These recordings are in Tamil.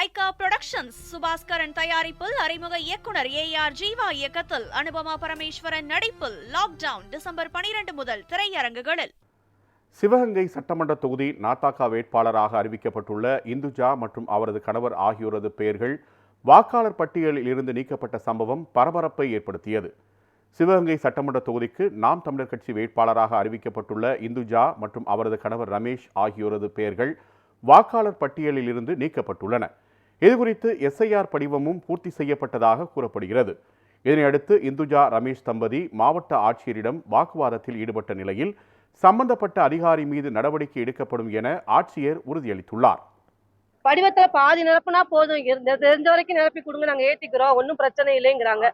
லைகா புரொடக்ஷன்ஸ் சுபாஸ்கரன் தயாரிப்பில் அறிமுக இயக்குனர் ஏஆர் ஜீவா இயக்கத்தில் அனுபமா பரமேஸ்வரன் நடிப்பில் லாக்டவுன் டிசம்பர் 12 முதல் திரையரங்குகளில். சிவகங்கை சட்டமன்ற தொகுதி நாத்தாக்கா வேட்பாளராக அறிவிக்கப்பட்டுள்ள இந்துஜா மற்றும் அவரது கணவர் ஆகியோரது பெயர்கள் வாக்காளர் பட்டியலில் இருந்து நீக்கப்பட்ட சம்பவம் பரபரப்பை ஏற்படுத்தியது. சிவகங்கை சட்டமன்ற தொகுதிக்கு நாம் தமிழர் கட்சி வேட்பாளராக அறிவிக்கப்பட்டுள்ள இந்துஜா மற்றும் அவரது கணவர் ரமேஷ் ஆகியோரது பெயர்கள் வாக்காளர் பட்டியலில் இருந்து நீக்கப்பட்டுள்ளன. இதுகுறித்து எஸ்ஐஆர் படிவமும் பூர்த்தி செய்யப்பட்டதாக கூறப்படுகிறது. இதனையடுத்து இந்துஜா ரமேஷ் தம்பதி மாவட்ட ஆட்சியரிடம் வாக்குவாதத்தில் ஈடுபட்ட நிலையில் சம்பந்தப்பட்ட அதிகாரி மீது நடவடிக்கை எடுக்கப்படும் என ஆட்சியர் உறுதியளித்துள்ளார். படிவத்துல பாதி நிரப்புனா போதும், தெரிஞ்ச வரைக்கும் நிரப்பி கொடுங்க, நாங்க ஏத்திக்கிறோம், ஒன்றும் பிரச்சனை இல்லைங்கிறாங்க.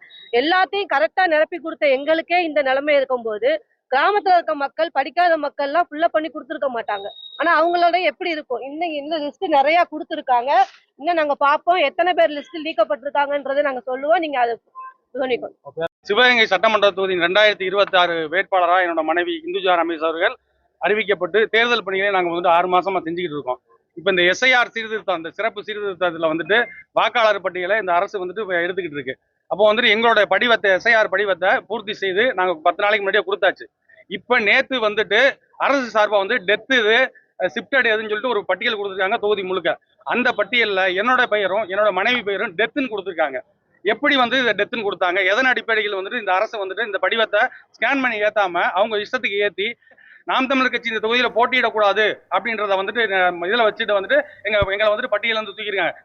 எல்லாத்தையும் கரெக்டா நிரப்பி கொடுத்த எங்களுக்கே இந்த நிலைமை இருக்கும்போது கிராமத்துல இருக்க மக்கள், படிக்காத மக்கள் எல்லாம் ஃபுல்லா பண்ணி கொடுத்துருக்க மாட்டாங்க. ஆனா அவங்களோட எப்படி இருக்கும்? இந்த லிஸ்ட் நிறைய கொடுத்துருக்காங்க. இன்னும் நாங்க பார்ப்போம் எத்தனை பேர் லிஸ்ட் நீக்கப்பட்டிருக்காங்கன்றதை நாங்க சொல்லுவோம். நீங்க அதை கவனிக்கணும். சிவகங்கை சட்டமன்ற தொகுதியின் 2026 வேட்பாளராக என்னோட மனைவி இந்துஜா ரமேஷ் அவர்கள் அறிவிக்கப்பட்டு தேர்தல் பணிகளை நாங்கள் 6 மாசமா செஞ்சுக்கிட்டு இருக்கோம். இப்போ இந்த எஸ்ஐஆர் சீர்திருத்தம், அந்த சிறப்பு சீர்திருத்தத்தில் வாக்காளர் பட்டியலை இந்த அரசு எடுத்துக்கிட்டு இருக்கு. அப்போ எங்களோட படிவத்தை, எஸ்ஐஆர் படிவத்தை பூர்த்தி செய்து நாங்கள் 10 நாளைக்கு முன்னாடியே கொடுத்தாச்சு. இப்போ நேற்று அரசு சார்பாக டெத்து இது ஷிப்டட் எதுன்னு சொல்லிட்டு ஒரு பட்டியல் கொடுத்துருக்காங்க தொகுதி முழுக்க. அந்த பட்டியலில் என்னோட பெயரும் என்னோட மனைவி பெயரும் டெத்துன்னு கொடுத்துருக்காங்க. எப்படி இதை டெத்துன்னு கொடுத்தாங்க, எதன் அடிப்படையில் இந்த அரசு இந்த படிவத்தை ஸ்கேன் பண்ணி ஏற்றாம அவங்க இஷ்டத்துக்கு ஏற்றி நாம் தமிழர் கட்சி இந்த தொகுதியில் போட்டியிடக்கூடாது அப்படின்றத இதில் வச்சுட்டு எங்களை பட்டியலில் தூக்கிருக்காங்க.